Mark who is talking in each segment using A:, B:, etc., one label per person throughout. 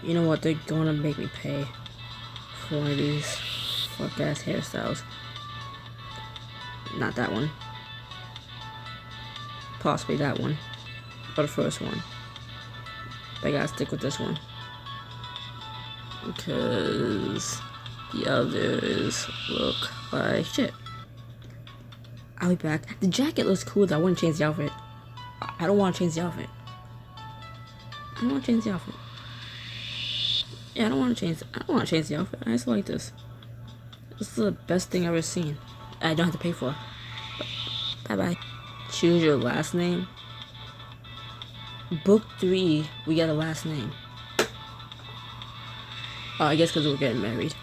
A: You know what? They're gonna make me pay for one of these fuck ass hairstyles. Not that one. Possibly that one. Or the first one. But I gotta stick with this one. Because the others look like shit. I'll be back. The jacket looks cool though. I wouldn't change the outfit. I don't want to change the outfit. I don't want to change the outfit. Yeah, I don't want to change the outfit. I just like this. This is the best thing I've ever seen. I don't have to pay for. Bye bye. Choose your last name. Book 3, we got a last name. Oh, I guess because we're getting married.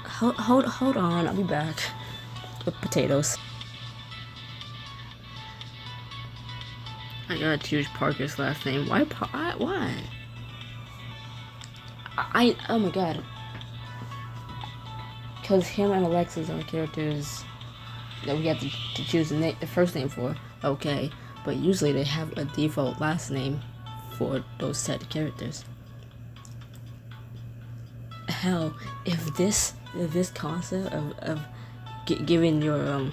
A: Hold on, I'll be back. With potatoes. I gotta choose Parker's last name. Why? Why? Oh my god. Because him and Alexis are characters that we have to choose the first name for. Okay, but usually they have a default last name for those set characters. Hell, if this concept of giving your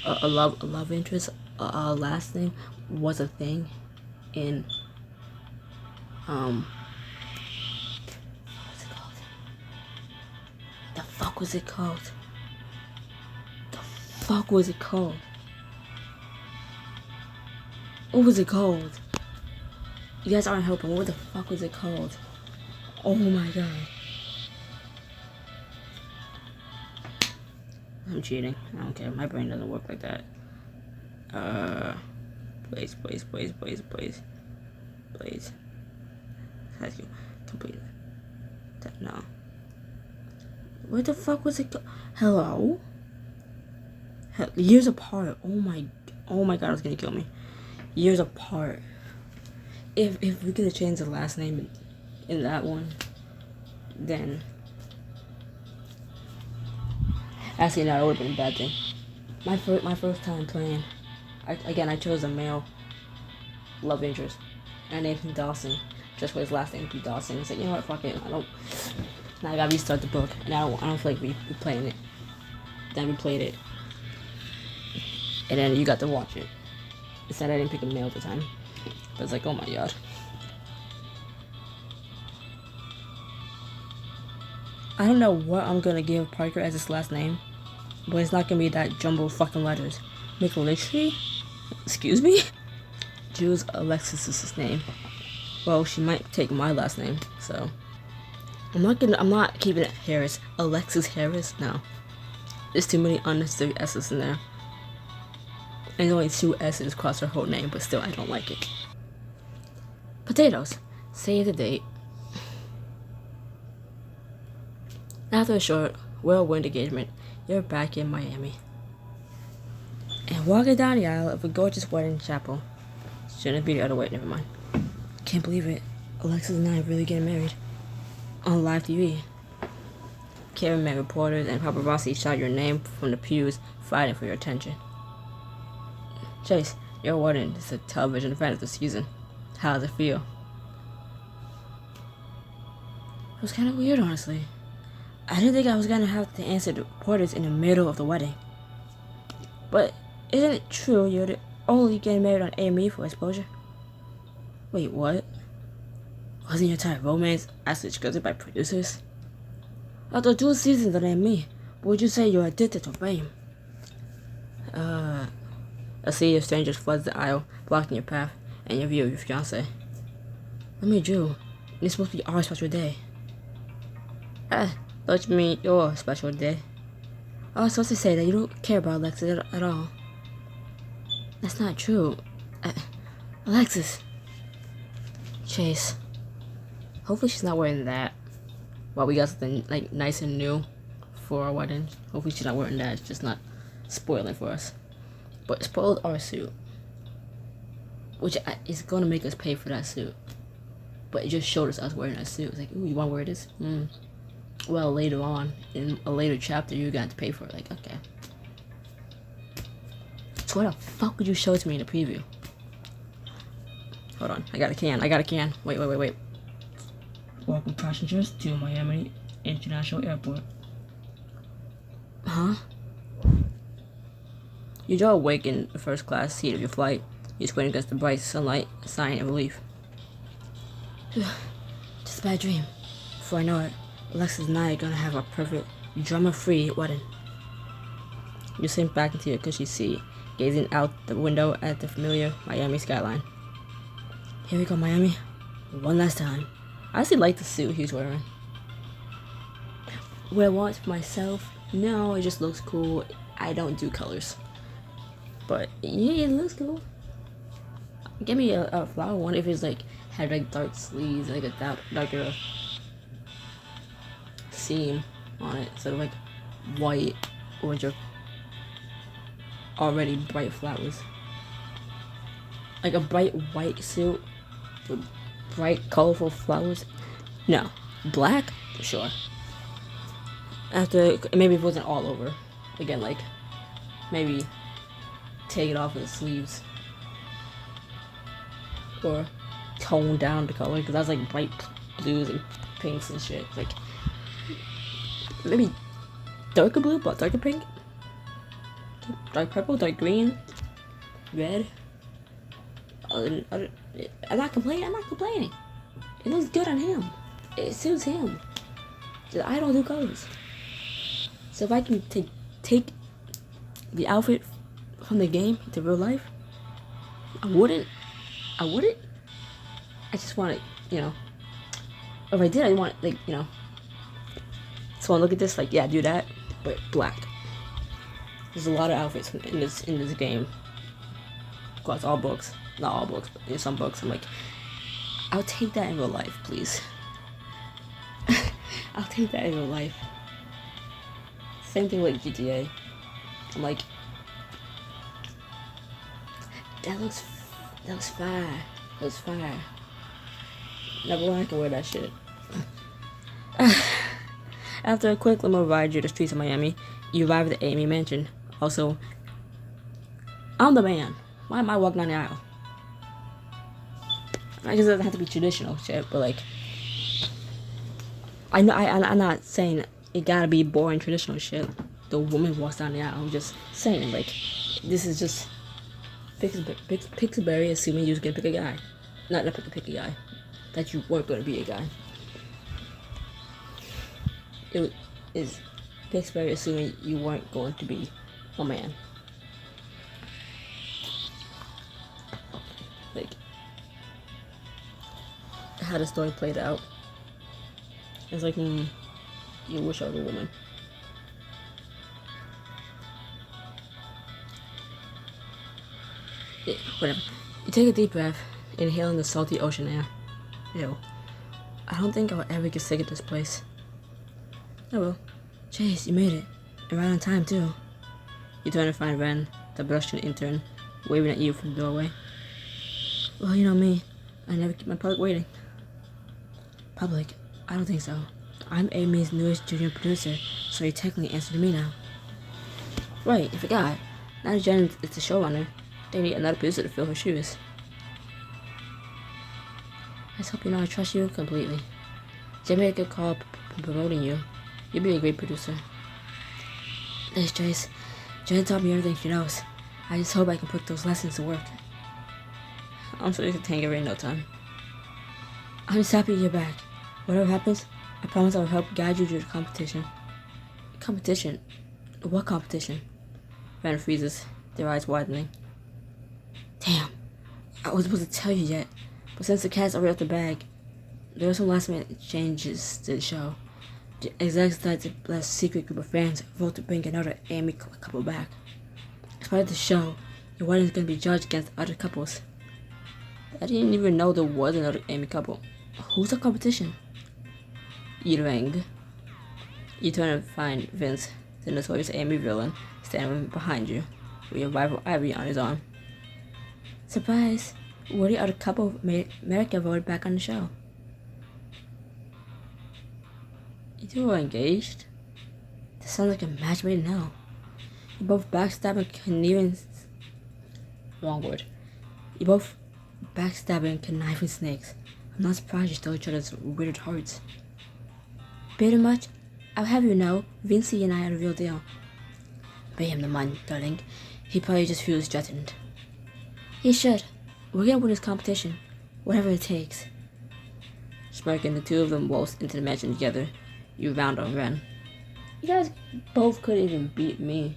A: a love interest a last name was a thing in what's it called? The fuck was it called? The fuck was it called? What was it called? You guys aren't helping. What the fuck was it called? Oh my god. I'm cheating. I don't care. My brain doesn't work like that. Please. Thank you. Complete that. No. Where the fuck was it go? Hello? Years apart. Oh my god, it's gonna kill me. Years apart. If we could have changed the last name in that one, then actually no, it would have been a bad thing. My first time playing, I chose a male love interest. I named him Dawson, just for his last name to be Dawson. I said, you know what, fuck it, now I gotta restart the book, and I don't feel like we playing it. Then we played it, and then you got to watch it. Instead, I didn't pick a male at the time, but it's like, oh my god. I don't know what I'm gonna give Parker as his last name, but it's not gonna be that jumbled fucking letters. McLitchy? Excuse me? Choose Alexis's name. Well, she might take my last name, so I'm not keeping it Harris. Alexis Harris? No. There's too many unnecessary S's in there. And only 2 S's across her whole name, but still I don't like it. Potatoes. Save the date. After a short, whirlwind engagement, you're back in Miami. And walking down the aisle of a gorgeous wedding chapel. Shouldn't be the other way, never mind. Can't believe it. Alexis and I are really getting married. On live TV. Cameraman, reporters, and paparazzi shout your name from the pews, fighting for your attention. Chase, your wedding is a television event of the season. How does it feel? It was kind of weird, honestly. I didn't think I was gonna have to answer the reporters in the middle of the wedding. But isn't it true you're the only getting married on AME for exposure? Wait, what? Wasn't your entire romance actually scripted by producers? After 2 seasons on AME, would you say you're addicted to fame? A sea of strangers floods the aisle, blocking your path and your view of your fiancé. Let me Drew. It's supposed to be our special day. Don't you mean your special day? I was supposed to say that you don't care about Alexis at all. That's not true. Alexis. Chase. Hopefully she's not wearing that. Well, we got something like nice and new for our wedding. Hopefully she's not wearing that. It's just not spoiling for us. But it spoiled our suit. Which is going to make us pay for that suit. But it just showed us wearing that suit. It's like, ooh, you want to wear this? Well, later on, in a later chapter, you're going to have to pay for it. Like, okay. So why the fuck would you show it to me in the preview? Hold on, I got a can. Wait. Welcome passengers to Miami International Airport. Huh? You draw awake in the first class seat of your flight. You squint against the bright sunlight, a sign of relief. Just a bad dream. Before I know it, Alexis and I are gonna have a perfect, drama-free wedding. You sink back into your cushy seat, gazing out the window at the familiar Miami skyline. Here we go, Miami. One last time. I actually like the suit he's wearing. What I want for myself? No, it just looks cool. I don't do colors. But yeah, it looks cool. Give me a flower one if it's like had like dark sleeves, like a darker seam on it, instead of like white or just already bright flowers. Like a bright white suit with bright colorful flowers. No, black for sure. After maybe it wasn't all over. Again, like maybe take it off of the sleeves or tone down the color, because that's like bright blues and pinks and shit. Like maybe darker blue, but darker pink, dark purple, dark green, red. I'm not complaining. It looks good on him. It suits him. I don't do colors. So if I can take the outfit from the game to real life, I wouldn't. I just want it, you know. If I did, I want it, like, you know. So I look at this, like, yeah, do that, but black. There's a lot of outfits in this game. Across all books, not all books, but in some books, I'm like, I'll take that in real life, please. I'll take that in real life. Same thing with GTA. I'm like, that looks fire. That looks fire. Never mind, I can wear that shit. After a quick limo ride through the streets of Miami, you arrive at the Amy Mansion. Also, I'm the man. Why am I walking down the aisle? I guess it doesn't have to be traditional shit, but like, I'm not saying it gotta be boring traditional shit. The woman walks down the aisle. I'm just saying, like, this is just Pixelberry assuming you was gonna pick a guy. Not pick a guy. That you weren't gonna be a guy. It is Pixelberry assuming you weren't going to be a man. Like, how the story played out. It's like, you wish I was a woman. Yeah, whatever. You take a deep breath, inhaling the salty ocean air. Ew. I don't think I'll ever get sick of this place. Oh well. Chase, you made it. And right on time, too. You turn to find Ren, the Russian intern, waving at you from the doorway. Well, you know me. I never keep my public waiting. Public? I don't think so. I'm Amy's newest junior producer, so you technically answer to me now. Right, you forgot. Now that Jen is the showrunner, they need another producer to fill her shoes. I just hope you know I trust you completely. Jen made a good call promoting you. You'll be a great producer. Thanks, Trace. Jen taught me everything she knows. I just hope I can put those lessons to work. I'm sure you can take it in no time. I'm just happy you're back. Whatever happens, I promise I'll help guide you through the competition. Competition? What competition? Ren freezes, their eyes widening. Damn, I wasn't supposed to tell you yet, but since the cat's already off the bag, there are some last minute changes to the show. The execs decided to let a secret group of fans vote to bring another Amy couple back. As part of the show, your wedding is going to be judged against other couples. I didn't even know there was another Amy couple. Who's the competition? You ring. You turn and find Vince, the notorious Amy villain, standing behind you, with your rival Ivy on his arm. Surprise! We're the other couple America voted back on the show. You two are engaged? This sounds like a match made in hell. You both backstabbing, conniving... Wrong word. You both backstabbing, conniving snakes. I'm not surprised you stole each other's weird hearts. Pretty much. I'll have you know, Vinci and I are a real deal. Pay him the money, darling. He probably just feels threatened. He should. We're gonna win this competition. Whatever it takes. Smirking, the two of them waltzed into the mansion together. You round on Ren. You guys both couldn't even beat me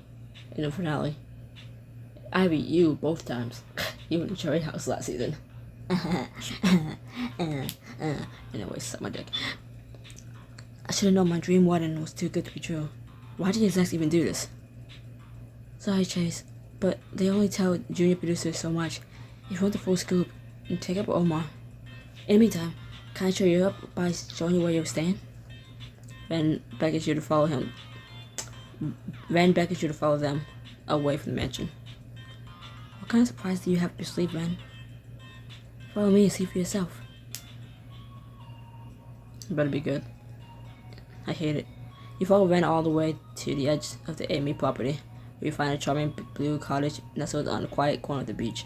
A: in the finale. I beat you both times. You in the cherry house last season. Anyway, suck my dick. I should have known my dream wedding was too good to be true. Why did the execs even do this? Sorry, Chase, but they only tell junior producers so much. If you want the full scoop, take up Omar. In the meantime, can I show you up by showing you where you're staying? Ren beckons you to follow him. Ren beckons you to follow them away from the mansion. What kind of surprise do you have up your sleeve, Ren? Follow me and see for yourself. You better be good. I hate it. You follow Ren all the way to the edge of the Amy property, where you find a charming blue cottage nestled on a quiet corner of the beach.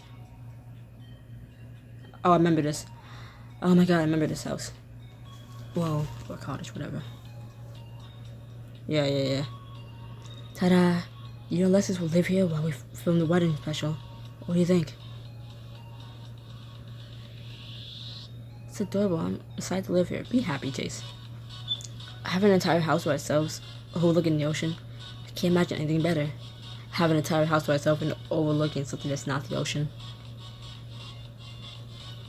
A: Oh, I remember this. Oh my god, I remember this house. Whoa, or cottage, whatever. Yeah. Ta-da! You know Lexus will live here while we film the wedding special. What do you think? It's adorable. I'm excited to live here. Be happy, Chase. Have an entire house to ourselves, overlooking the ocean. I can't imagine anything better. Have an entire house to ourselves and overlooking something that's not the ocean.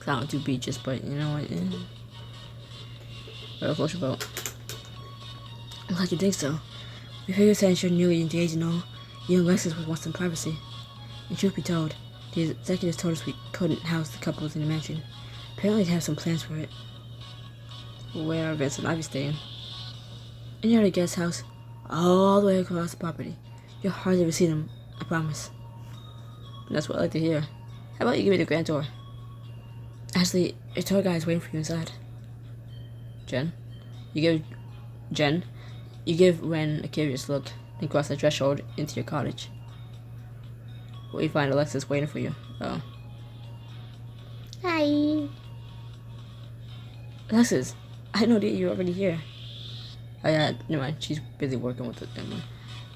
A: I don't do beaches, but you know what? What else about? I'm glad you think so. We figured since you're newly engaged and all, you and Lexus would want some privacy. And truth be told, the executives told us we couldn't house the couples in the mansion. Apparently they have some plans for it. Where are Vince and Ivy staying? In your guest house, all the way across the property. You'll hardly ever see them, I promise. And that's what I like to hear. How about you give me the grand tour? Actually, your tour guide is waiting for you inside. Jen? You give Ren a curious look, and cross the threshold into your cottage. Where you find Alexis waiting for you. Oh. Hi. Alexis, I know that you're already here. Oh yeah, never mind. She's busy working with it.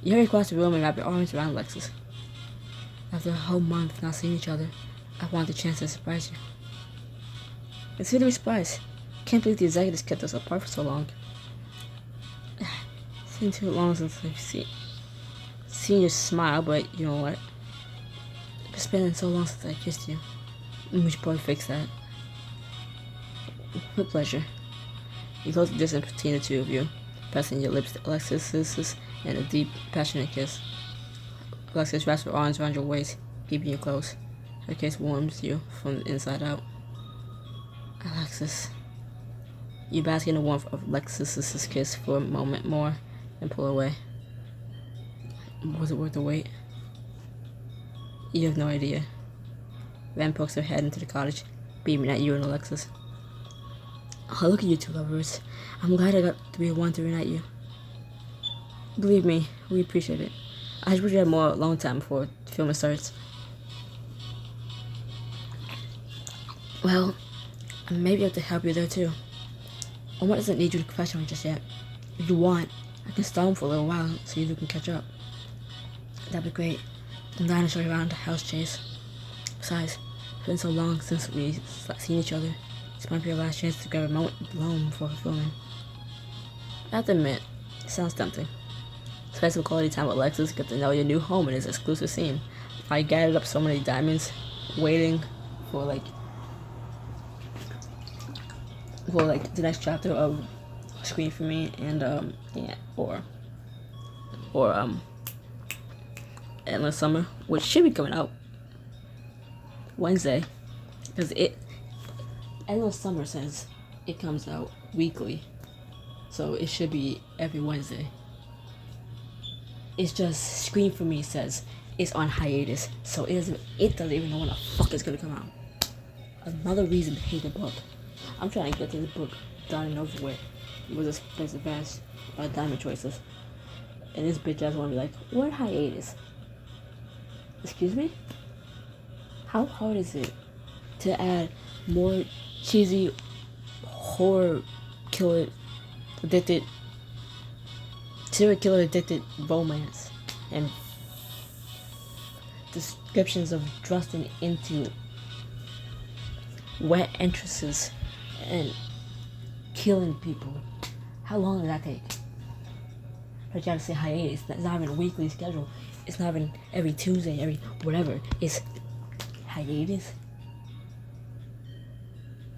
A: You hurry across the room and wrap your arms around Alexis. After a whole month of not seeing each other, I wanted the chance to surprise you. It's really a surprise. Can't believe the executives kept us apart for so long. It's been too long since I've seen you smile, but you know what? It's been so long since I kissed you. We should probably fix that. With pleasure. You close the distance between the two of you, pressing your lips to Alexis's in a deep, passionate kiss. Alexis wraps her arms around your waist, keeping you close. Her kiss warms you from the inside out. Alexis. You bask in the warmth of Alexis's kiss for a moment more, and pull away. Was it worth the wait? You have no idea. Van pokes her head into the cottage, beaming at you and Alexis. Oh, look at you two lovers. I'm glad I got to be the one to reunite you. Believe me, we appreciate it. I just wish we had more alone time before filming starts. Well, I may be able to help you there too. Omar doesn't need you to confess on just yet. If you want, I can stall him for a little while so you two can catch up. That'd be great. I'm dying to show you around the house, Chase. Besides, it's been so long since we've seen each other. This might be our last chance to grab a moment alone before filming. I have to admit, it sounds tempting. Spend some quality time with Alexis, get to know your new home in this exclusive scene. I gathered up so many diamonds, waiting for the next chapter of Screen for Me, and Endless Summer, which should be coming out Wednesday, because Endless Summer says it comes out weekly, so it should be every Wednesday. It's just Screen for Me says it's on hiatus, so it doesn't even know when the fuck it's gonna come out. Another reason to hate the book. I'm trying to get to the book done and over with. It was advanced by diamond choices. And this bitch ass wanna be like, what hiatus? Excuse me? How hard is it to add more cheesy horror killer addicted, serial killer addicted romance and descriptions of thrusting into wet entrances and killing people. How long did that take? I gotta say hiatus. It's not even a weekly schedule. It's not even every Tuesday, every whatever. It's hiatus.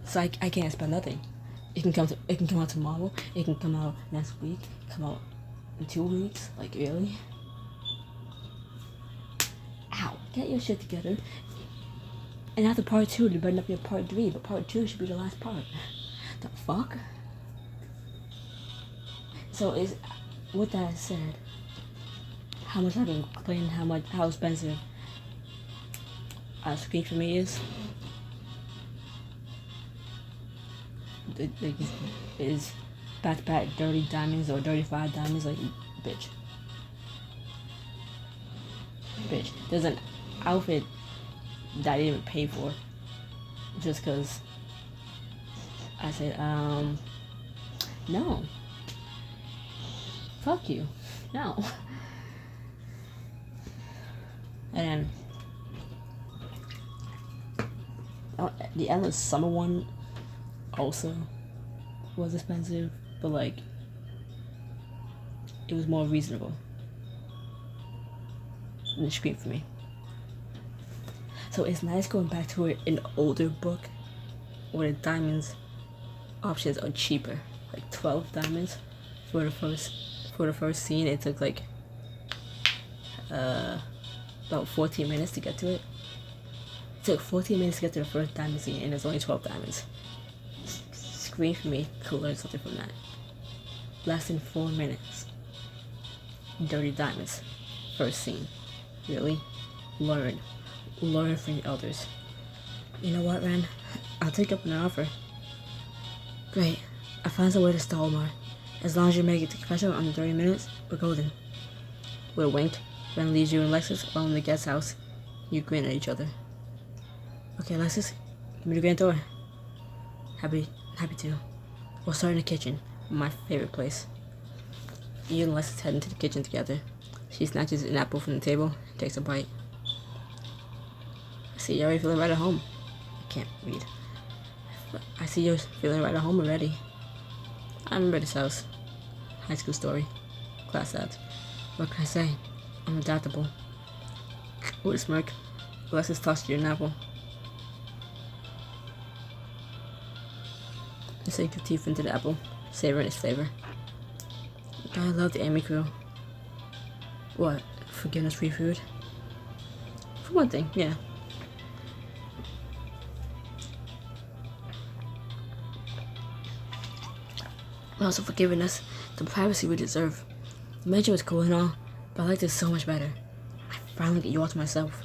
A: So I can't expect nothing. It can come out tomorrow. It can come out next week. Come out in 2 weeks. Like really? Ow! Get your shit together. And after part 2, there better not be a part 3. But part 2 should be the last part. The fuck? So with that said, how much I've been complaining how expensive Screen for me is. It is back to back dirty diamonds or 35 diamonds, like bitch. There's an outfit that I didn't even pay for just cause I said, no. Fuck you. No. And the endless summer one also was expensive, but like it was more reasonable than the Screen for me. So it's nice going back to an older book where the diamonds options are cheaper, like 12 diamonds for the first scene. It took like about 14 minutes to get to it. It took 14 minutes to get to the first diamond scene, and there's only 12 diamonds. Screen for me could learn something from that. Less than 4 minutes. Dirty diamonds. First scene. Really? Learn from your elders. You know what, Ren? I'll take up an offer. Great. I found some way to stall more. As long as you make it to confession under 30 minutes, we're golden. With a wink, Ren leaves you and Lexus alone in the guest house. You grin at each other. Okay, Lexus, give me the grand door. Happy to. We'll start in the kitchen, my favorite place. You and Lexus head into the kitchen together. She snatches an apple from the table and takes a bite. I see you're already feeling right at home. I can't read. I see you're feeling right at home already. I remember this house. High school story. Class act. What can I say? I'm adaptable. With a smirk, Alexis tosses you an apple. You sink your teeth into the apple, savoring its flavor. I love the Amy crew. What? For giving us free food? For one thing, yeah. But also for giving us the privacy we deserve. The mansion was cool and all, but I like this so much better. I finally get you all to myself.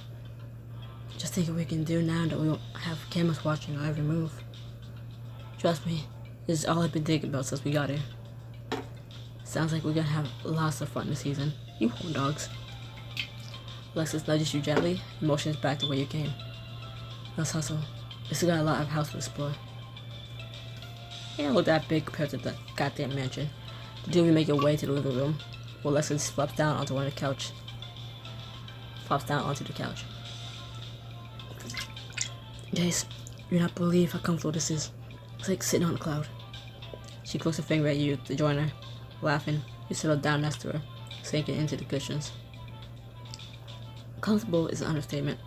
A: Just think what we can do now that we don't have cameras watching our every move. Trust me, this is all I've been thinking about since we got here. Sounds like we're gonna have lots of fun this season. You horn dogs. Alexis nudges you gently and motions back to where you came. Let's hustle. We still got a lot of house to explore. It ain't look that big compared to the goddamn mansion. The two of you make your way to the living room, where Alexis flops down onto the couch. Jace, you'll not believe how comfortable this is. It's like sitting on a cloud. She closes her finger at you to join her. Laughing, you settle down next to her, sinking into the cushions. Comfortable is an understatement.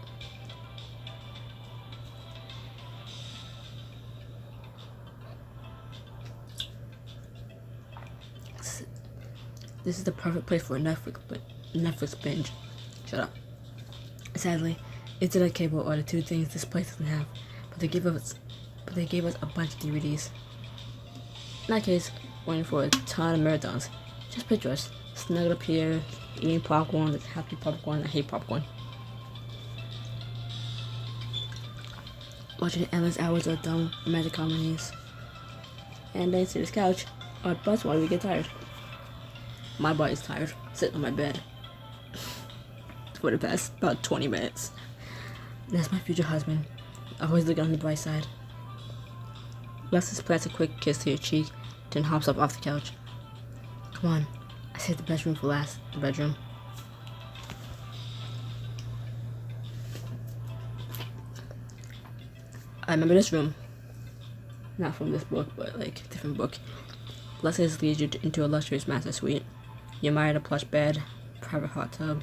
A: This is the perfect place for a Netflix binge. Shut up. Sadly, internet cable are the two things this place doesn't have, but they gave us a bunch of DVDs. In that case, waiting for a ton of marathons. Just picture us, snuggled up here, eating popcorn, happy popcorn. I hate popcorn. Watching endless hours of dumb romantic comedies. And then sit on this couch, our butts while we get tired. My body's tired, sitting on my bed for the past about 20 minutes. That's my future husband, always looking on the bright side. Alexis plants a quick kiss to your cheek, then hops up off the couch. Come on, I saved the bedroom for last. The bedroom. I remember this room. Not from this book, but like a different book. Alexis leads you into a luxurious master suite. You admire a plush bed, private hot tub,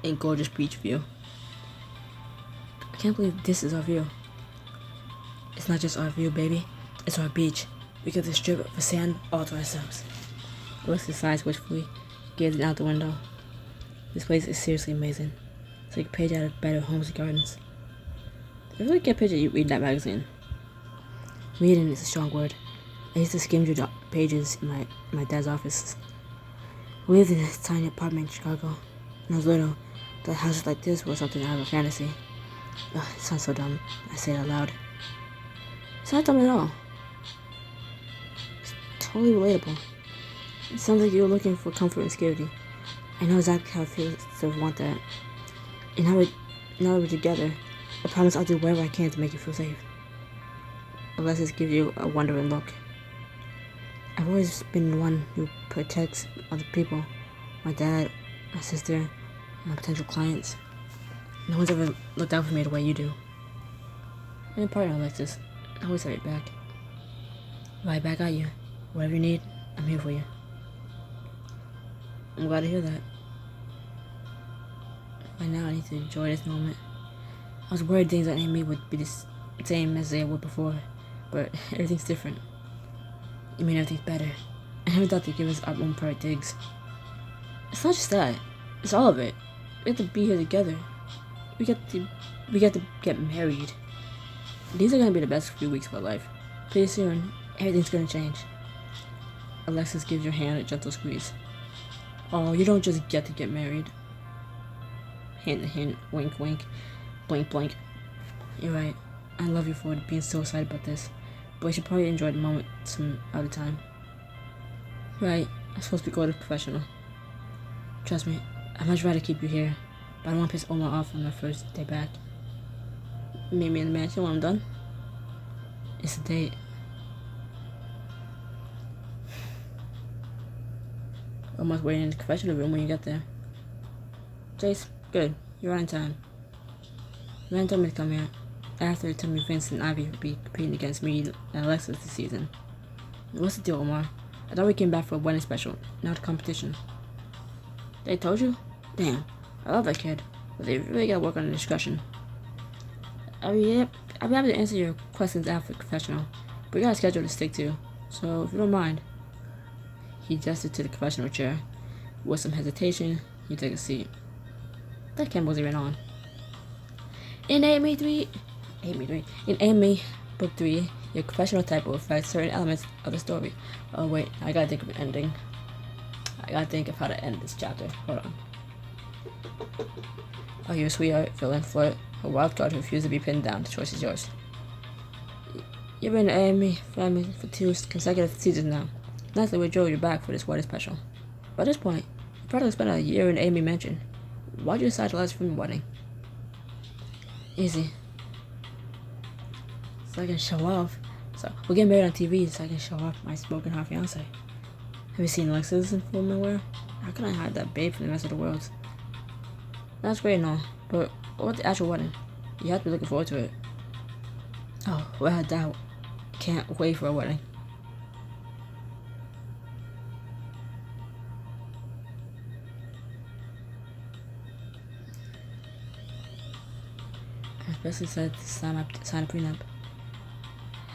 A: and gorgeous beach view. I can't believe this is our view. It's not just our view, baby. It's our beach. We get the strip of sand all to ourselves. Alexis sighs wistfully, gazing out the window. This place is seriously amazing. It's like a page out of Better Homes and Gardens. I really get a picture you read that magazine. Reading is a strong word. I used to skim through the pages in my dad's office. We lived in this tiny apartment in Chicago. When I was little, the houses like this were something out of a fantasy. Ugh, it sounds so dumb. I say it out loud. It's not dumb at all. It's totally relatable. It sounds like you're looking for comfort and security. I know exactly how it feels to want that. And now that we're together, I promise I'll do whatever I can to make you feel safe. Alexis gives you a wondering look. I've always been the one who protects other people. My dad, my sister, my potential clients. No one's ever looked out for me the way you do. I'm your partner, Alexis. I always have your back. Right back at you. Whatever you need, I'm here for you. I'm glad to hear that. Right now, I need to enjoy this moment. I was worried things that Amy would be the same as they were before, but everything's different. You mean everything's better. I never thought they'd give us our own private digs. It's not just that. It's all of it. We have to be here together. We get to get married. These are gonna be the best few weeks of our life. Pretty soon, everything's gonna change. Alexis gives your hand a gentle squeeze. Oh, you don't just get to get married. Hint, hint, wink, wink, blink, blink. You're right. I love you for being so excited about this, but we should probably enjoy the moment some other time. Right, I'm supposed to go to professional. Trust me, I'd much rather keep you here, but I don't want to piss Omar off on my first day back. Meet me in the mansion when I'm done. It's a date. Omar's waiting in the confessional room when you get there. Jace, good. You're on time. Rand told me to come here. After told me Vince and Ivy would be competing against me and Alexis this season. What's the deal, Omar? I thought we came back for a wedding special, not a competition. They told you? Damn, I love that kid, but they really gotta work on the discussion. I'll be happy to answer your questions after confessional, but we got a schedule to stick to, so if you don't mind. He gestured to the confessional chair. With some hesitation, he took a seat. That Campbell's even on. In Amy Book 3, your confessional type will affect certain elements of the story. Oh wait, I gotta think of an ending. I gotta think of how to end this chapter. Hold on. Are you a sweetheart, villain, flirt, a wild card who refuses to be pinned down? The choice is yours. You've been in Amy family for 2 consecutive seasons now. Nicely we drove you back for this wedding special. By this point, you probably spent a year in Amy Mansion. Why'd you decide to let us film the wedding? Easy. So I can show off. So we'll get married on TV so I can show off my smoking hot fiance. Have you seen Alexis in formal wear? How can I hide that babe from the rest of the world? That's great and all, but what about the actual wedding? You have to be looking forward to it. Oh, without doubt. Can't wait for a wedding. I especially said to sign a prenup.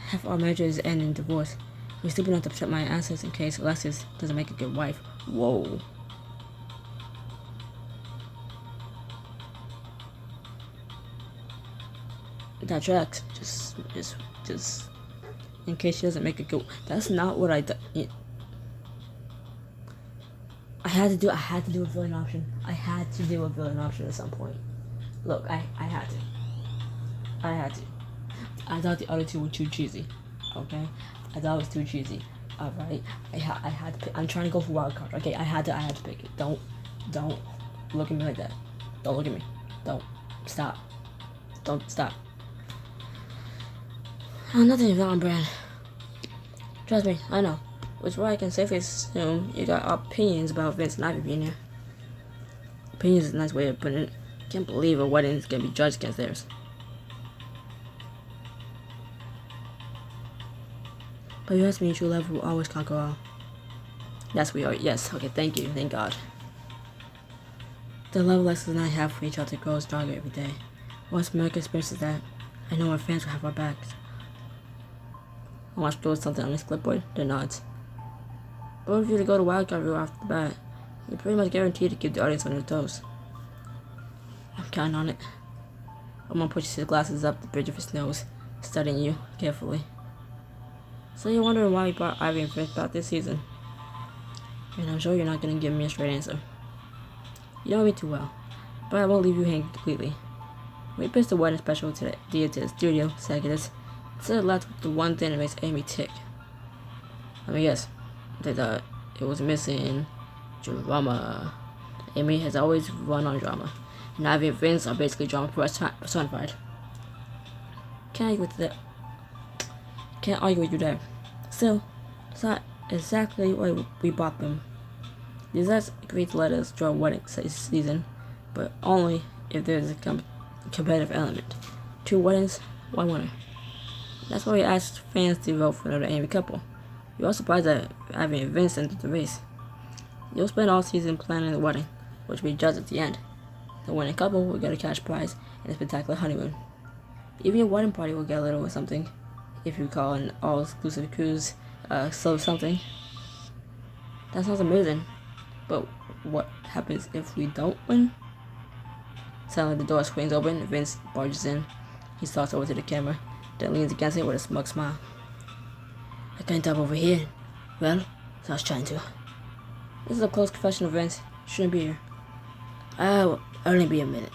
A: Half our marriages end in divorce. We're stupid enough to protect my assets in case Alexis doesn't make a good wife. Whoa. That tracks. Just in case she doesn't make a good. That's not what I did. I had to do a villain option. I had to do a villain option at some point. Look, I had to. I thought the other two were too cheesy. Okay, I thought it was too cheesy. All right, I had to pick. I'm trying to go for wild card. Okay, I had to pick it. Don't look at me like that. Don't look at me. Don't stop. Nothing is on brand. Trust me, I know. Which is why I can safely assume you got opinions about Vince and Ivy being here. Opinions is a nice way of putting it. Can't believe a wedding is gonna be judged against theirs. But you asked me, true love will always conquer all. Yes, we are. Yes. Okay. Thank you. Thank God. The love Alexis and I have for each other grows stronger every day. Once America experiences that, I know our fans will have our backs. I want to throw something on this clipboard. The nods. Both of you to go to wildcard rule off the bat. You're pretty much guaranteed to keep the audience on their toes. I'm counting on it. I'm gonna push his glasses up the bridge of his nose, studying you carefully. So you're wondering why we brought Ivy and Vince back this season? And I'm sure you're not gonna give me a straight answer. You know me too well, but I won't leave you hanging completely. We pitched the wedding special to the studio executives. Instead of left with the one thing that makes Amy tick. Let me guess. They thought it was missing drama. Amy has always run on drama, and Ivy and Vince are basically drama personified. Can't argue with that. Can't argue with you there. Still, it's not exactly why we bought them. The execs agreed to let us draw a wedding season, but only if there's a competitive element. 2 weddings, 1 winner. That's why we asked fans to vote for another Amy couple. You're all surprised that Ivy and Vince entered the race. You'll spend all season planning the wedding, which will be judged at the end. The winning couple will get a cash prize and a spectacular honeymoon. Even your wedding party will get a little something, if you call an all-exclusive cruise, something. That sounds amazing, but what happens if we don't win? Suddenly the door swings open and Vince barges in. He stalks over to the camera, then leans against it with a smug smile. I can't up over here. Well, so I was trying to. This is a close confession of Vince. Shouldn't be here. I'll only be a minute.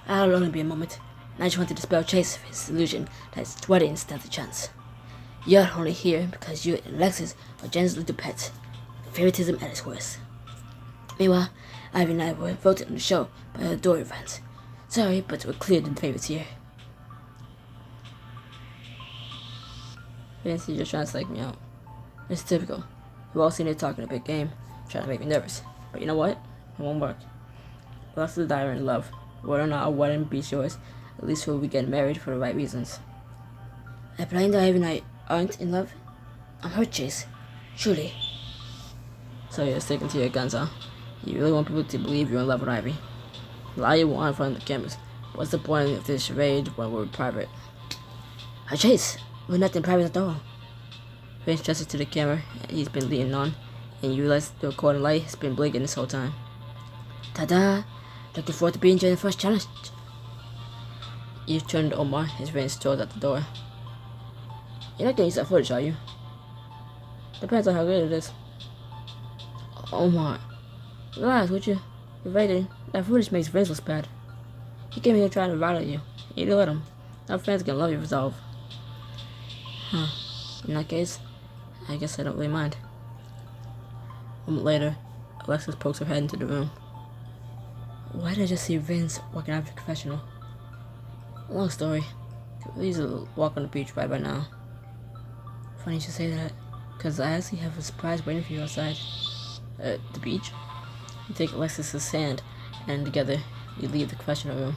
A: I'll only be a moment. And I just want to dispel Chase of his illusion that his wedding stands a chance. You're only here because you and Alexis are Jen's little pets. Favoritism at its worst. Meanwhile, Ivy and I were voted on the show by the Dory fans. Sorry, but we're clear the favorites here. Vince, you're just trying to psych me out. It's typical. We've all seen it talking a big game, trying to make me nervous. But you know what? It won't work. Alexis and I are in love. Whether or not our wedding be yours, at least we'll be getting married for the right reasons. Implying that Ivy and I aren't in love? I'm hurt, Chase. Truly. So you're sticking to your guns, huh? You really want people to believe you're in love with Ivy? Lie you want in front of the cameras. What's the point of this charade when we're private? Chase, we're nothing private at all. Vince gestures to the camera he's been leaning on, and you realize the recording light has been blinking this whole time. Ta-da! Looking forward to being your first challenge. You turn to Omar as Vince strolls out the door. You're not gonna use that footage, are you? Depends on how good it is. Omar, relax, would you? You're right there. That footage makes Vince look bad. He came here trying to rattle you. You didn't let him. Our fans can love your resolve. Huh. In that case, I guess I don't really mind. A moment later, Alexis pokes her head into the room. Why did I just see Vince walking out of the confessional? Long story. Could we easily walk on the beach right by now? Funny you should say that, because I actually have a surprise waiting for you outside. The beach? You take Alexis' hand, and together, you leave the confessional room.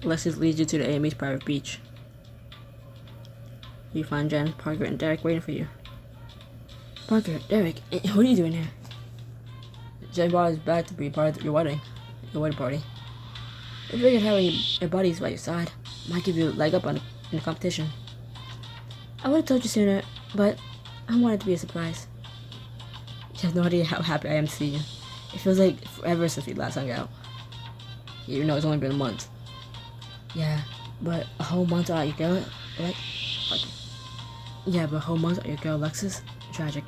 A: Alexis leads you to the AME's private beach. You find Jen, Parker, and Derek waiting for you. Parker, Derek, what are you doing here? Jen brought us back to be part of your wedding party. I figured having your buddies by your side might give you a leg up in the competition. I would have told you sooner, but I wanted it to be a surprise. You have no idea how happy I am to see you. It feels like forever since we last hung out. Even though it's only been a month. Yeah, but a whole month without your girl, right? Yeah, but a whole month without your girl, Alexis? Tragic.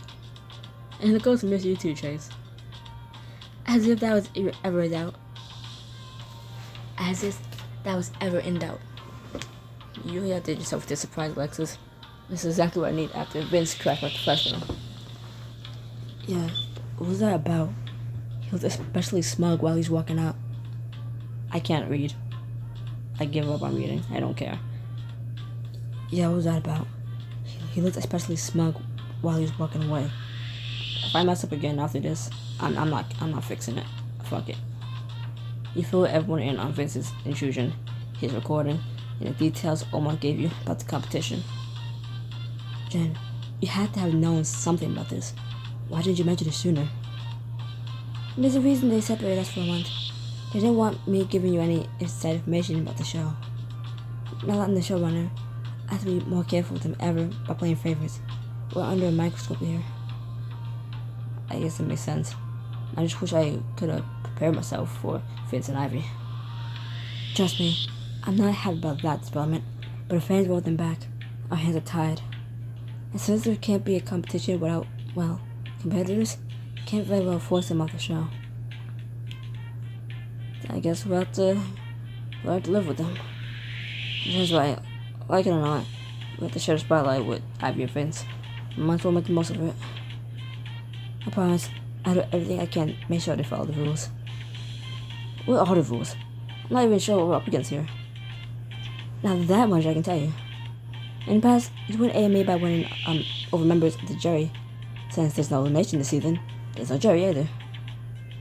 A: And the ghost miss you too, Chase. As if that was ever in doubt. As if that was ever in doubt. You really outdid yourself with this surprise, Alexis. This is exactly what I need after Vince cracked my confessional. Yeah, what was that about? He was especially smug while he's walking out. I can't read. I give up on reading. I don't care. Yeah, what was that about? He looked especially smug while he was walking away. If I mess up again after this, I'm not fixing it. Fuck it. You fill everyone in on Vince's intrusion, his recording, and the details Omar gave you about the competition. Jen, you had to have known something about this. Why didn't you mention it sooner? There's a reason they separated us for a month. They didn't want me giving you any inside information about the show. Now that I'm the showrunner, I have to be more careful than ever by playing favorites. We're under a microscope here. I guess that makes sense. I just wish I could have prepared myself for Vince and Ivy. Trust me, I'm not happy about that development, but if fans roll them back, our hands are tied. And since there can't be a competition without, well, competitors, can't very well force them off the show. I guess we'll have to live with them. That's right, like it or not, we have to share the spotlight with Ivy and Vince. Might as well make the most of it. I promise, I'll do everything I can to make sure they follow the rules. What are the rules? I'm not even sure what we're up against here. Now that much I can tell you. In the past, you win AMA by winning over members of the jury. Since there's no elimination this season, there's no jury either.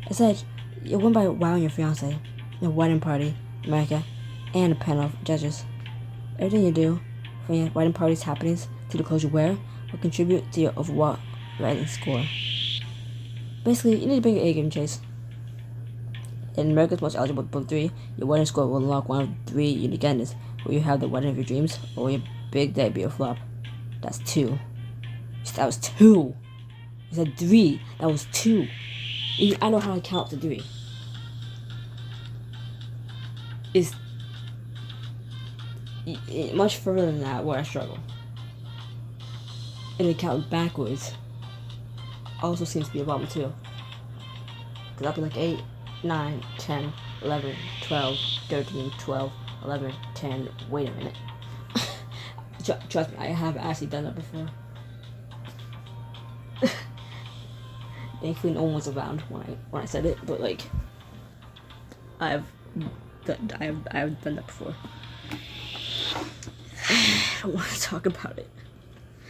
A: Besides, you win by wowing your fiancé, your wedding party, America, and a panel of judges. Everything you do, from your wedding party's happenings to the clothes you wear, will contribute to your overall rating score. Basically, you need to bring your A game, Chase. In America's Most Eligible Book 3, your wedding score will unlock one of 3 unique endings, where you have the wedding of your dreams, or your big day be a flop. That's 2. That was 2! You said 3. That was 2. I know how to count to 3. It's much further than that where I struggle. And to count backwards also seems to be a problem too. Because I'll be like 8, 9, 10, 11, 12, 13, 12, 11, 10. Wait a minute. Trust me, I have actually done that before. Thankfully, no one was around when I said it, but like, I've done that before. I don't want to talk about it.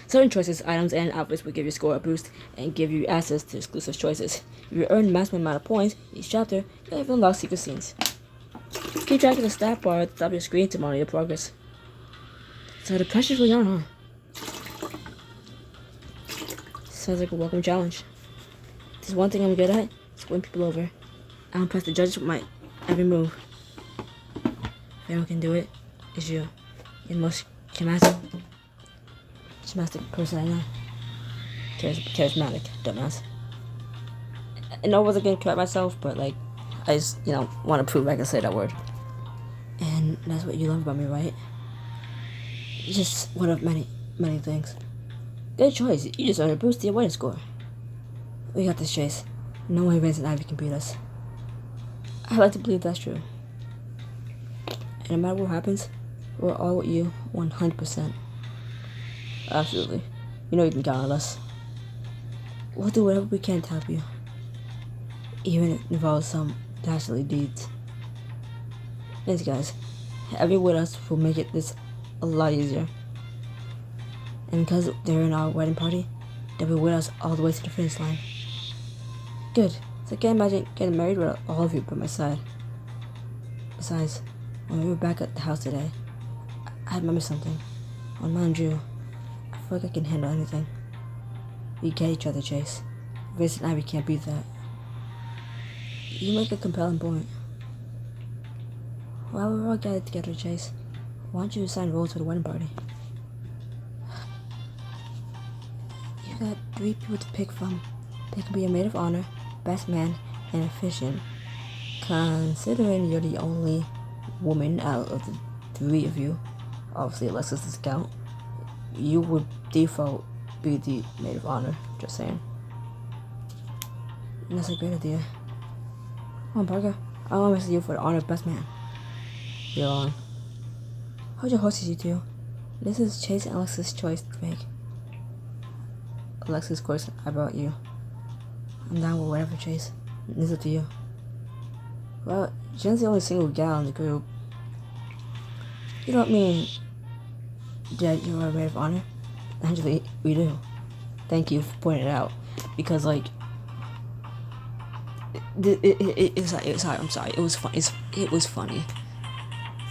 A: Certain choices, items, and outfits will give your score a boost and give you access to exclusive choices. If you earn the maximum amount of points in each chapter, you'll even unlock secret scenes. Keep track of the stat bar at the top of your screen to monitor your progress. So the pressure's really on, huh? Sounds like a welcome challenge. There's one thing I'm good at, it's winning people over. I don't press the judges with my every move. If anyone can do it, it's you. You're the most charismatic person I know. Charismatic, dumbass. I know I wasn't gonna correct myself, but like, I just, want to prove I can say that word. And that's what you love about me, right? Just one of many, many things. Good choice. You just earned a boost to your wedding score. We got this, Chase. No way Vince and Ivy can beat us. I like to believe that's true. And no matter what happens, we're all with you 100%. Absolutely. You know you can count on us. We'll do whatever we can to help you. Even if it involves some dastardly deeds. Thanks, guys. Having with us will make this a lot easier. And because they're in our wedding party, they'll be with us all the way to the finish line. Good. So I can't imagine getting married with all of you by my side. Besides, when we were back at the house today, I remember something. On Mount Drew, I feel like I can handle anything. We get each other, Chase. Vince and Ivy can't beat that. You make a compelling point. Well, we're all gathered together, Chase. Why don't you assign roles for the wedding party? You got 3 people to pick from. They can be a maid of honor, best man, and a officiant. Considering you're the only woman out of the 3 of you, obviously Alexis doesn't count, you would default be the maid of honor, just saying. And that's a great idea. Come on, Parker. I want to see you for the honor of best man. You're on. Hold your horses, you two. This is Chase and Alexis' choice to make. Alexis, of course, I brought you. I'm down with whatever, Chase. It's up to you. Well, Jen's the only single gal in the group. You know what I mean? Jen, you're a maid of honor? Actually, we do. Thank you for pointing it out. Because, like, I'm sorry. It was fun. It was funny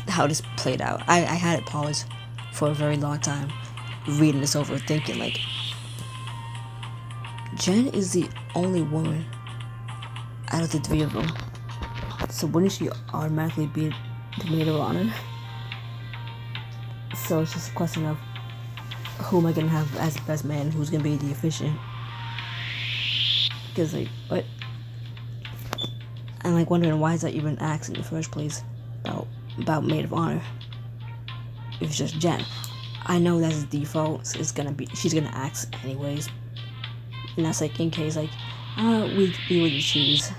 A: how this played out. I had it paused for a very long time, reading this over, thinking, like, Jen is the only woman out of the three of them. So wouldn't she automatically be the maid of honor? So it's just a question of who am I gonna have as the best man? Who's gonna be the officiant? Because, like, what? I'm like wondering why is that even asked in the first place about maid of honor? If it's just Jen, I know that's the default. So it's gonna be she's gonna ask anyways, and that's like in case like we were to choose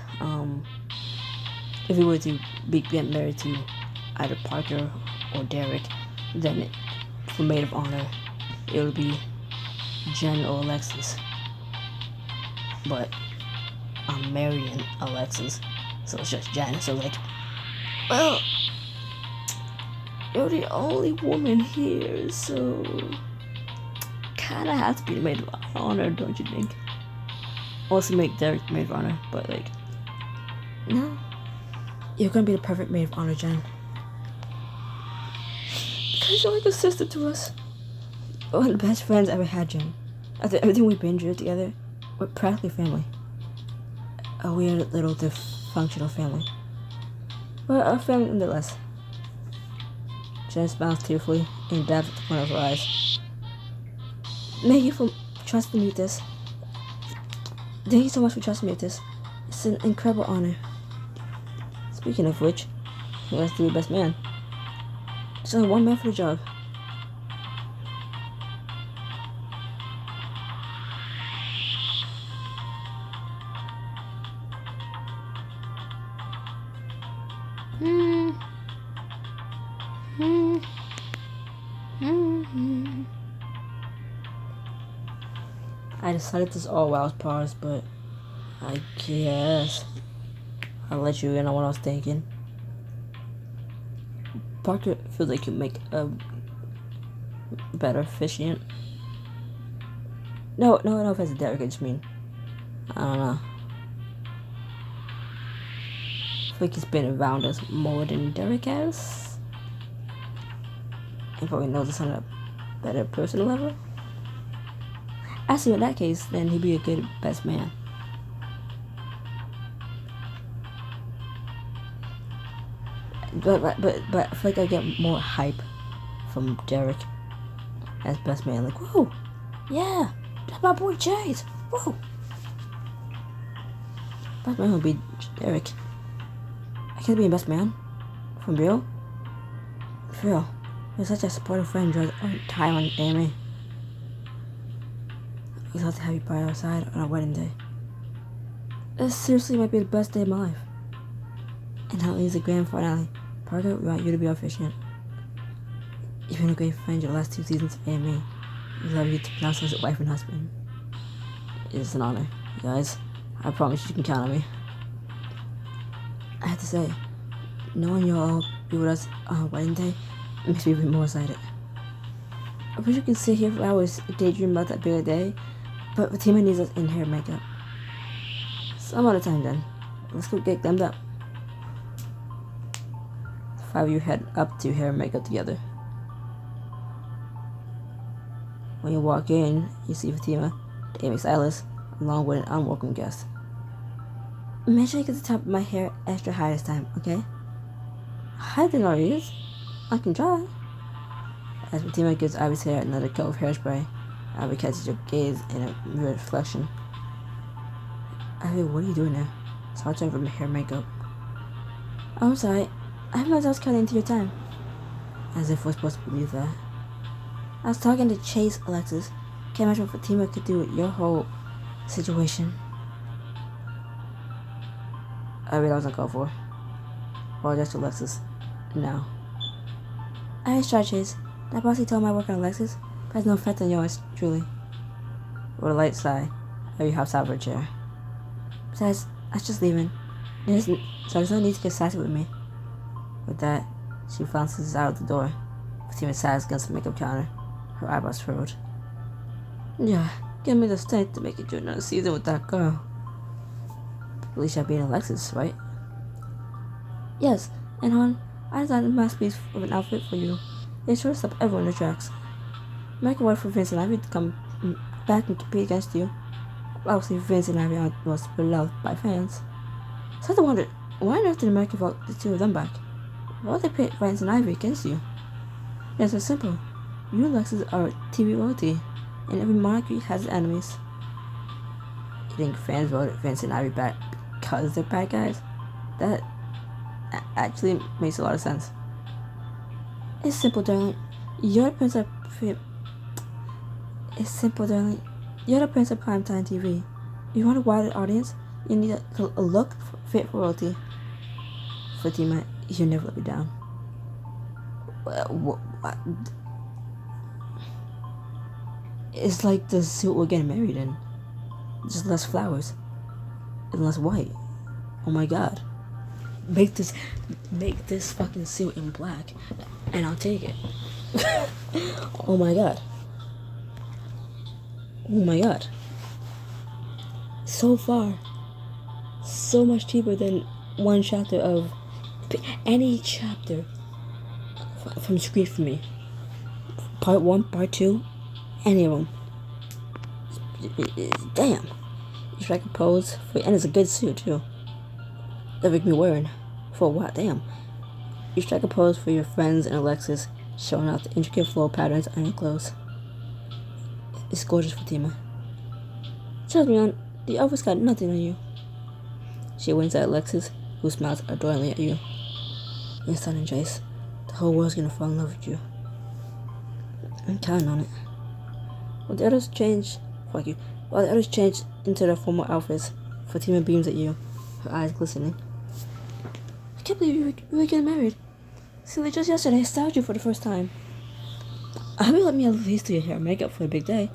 A: if we were to get married to either Parker or Derek, then for maid of honor it would be Jen or Alexis. But I'm marrying Alexis, so it's just Jen. So like, well, you're the only woman here, so kinda have to be the maid of honor, don't you think? Also make Derek the maid of honor, but like, no, you're gonna be the perfect maid of honor, Jen. Because you're like a sister to us. One of the best friends I ever had, Jen. After everything we've been through together, we're practically family. A weird little dysfunctional family. But a family nonetheless. Jen smiles tearfully and dabs at the corner of her eyes. Thank you for trusting me with this. Thank you so much for trusting me with this. It's an incredible honor. Speaking of which, who has to be best man? There's only one man for the job. I decided this all while I was paused, but I guess I'll let you in on what I was thinking. Parker feels like you make a better officiant. No offense to Derek, I just mean, I don't know. I feel like he's been around us more than Derek has. He probably knows us on a better personal level. Actually, in that case, then he'd be a good best man. But I feel like I get more hype from Derek as best man. Like, whoa, yeah, that's my boy Chase. Whoa. Best man would be Derek. I can't be a best man. From real? For real. You're such a supportive friend, drives all the time on Amy. We'd love to have you by our side on our wedding day. This seriously might be the best day of my life. And that leaves the grand finale. Parker, we want you to be our officiant. You've been a great friend your last 2 seasons of AME. We love you to pronounce us as wife and husband. It's an honor, guys. I promise you can count on me. I have to say, knowing you'll all be with us on our wedding day makes me even more excited. I wish we could sit here for hours daydreaming about that bigger day, but Fatima needs us in hair and makeup. Some other time then. Let's go get glammed up. The 5 of you head up to hair and makeup together. When you walk in, you see Fatima, the Amy stylist, along with an unwelcome guest. Make sure you get the top of my hair extra high this time, okay? Higher than our ears. I can try. As Fatima gives Ivy's hair another coat of hairspray, Ivy catches your gaze in a mirror reflection. Ivy, what are you doing now? It's hard time for my hair and makeup. Oh, I'm sorry. I have myself cutting into your time. As if we're supposed to believe that. I was talking to Chase, Alexis. Can't imagine what Fatima could do with your whole situation. Ivy, that was uncalled for. Apologize to Alexis. No. I just tried, Chase. That bossy told me I work on Alexis, but has no effect on yours, truly. With a light sigh, Ivy hops out of her chair. Besides, I was just leaving. So there's no need to get sassy with me. With that, she flounces out the door. Fatima sighs against the makeup counter. Her eyebrows furrowed. Yeah, give me the strength to make it through another season with that girl. At least I've been Alexis, right? Yes, and hon, I designed a masterpiece of an outfit for you. It's sure to stop everyone in their tracks. Make a way for Vince and Ivy to come back and compete against you. Obviously, Vince and Ivy aren't most beloved by fans. So I have to wonder, why on earth did America vote the two of them back? Why would they pit Vince and Ivy against you? It's so simple. You and Alexis are TV royalty, and every monarchy has its enemies. You think fans voted Vince and Ivy back because they're bad guys? That actually makes a lot of sense. It's simple, darling. You're the prince of It's simple, darling. You're the prince of primetime TV. If you want a wider audience, you need a look fit for royalty. Fatima, you never let me down. What? It's like the suit we're getting married in. Just less flowers. And less white. Oh my god. Make this fucking suit in black. And I'll take it. Oh my god. Oh my god. So far. So much cheaper than one chapter of any chapter from Scream for Me. Part 1, Part 2, any of them. Damn. You strike a pose for, and it's a good suit too. That make me wearing. For what? Damn. You strike a pose for your friends and Alexis, showing off the intricate flow patterns on your clothes. It's gorgeous, Fatima. Trust me, on the office got nothing on you. She winks at Alexis, who smiles adoringly at you. You're stunning, Jace. The whole world's gonna fall in love with you. I'm counting on it. While the others change into their formal outfits, Fatima beams at you, her eyes glistening. I can't believe we were getting married. See, like just yesterday, I styled you for the first time. I hope you let me at least do your hair and makeup for a big day.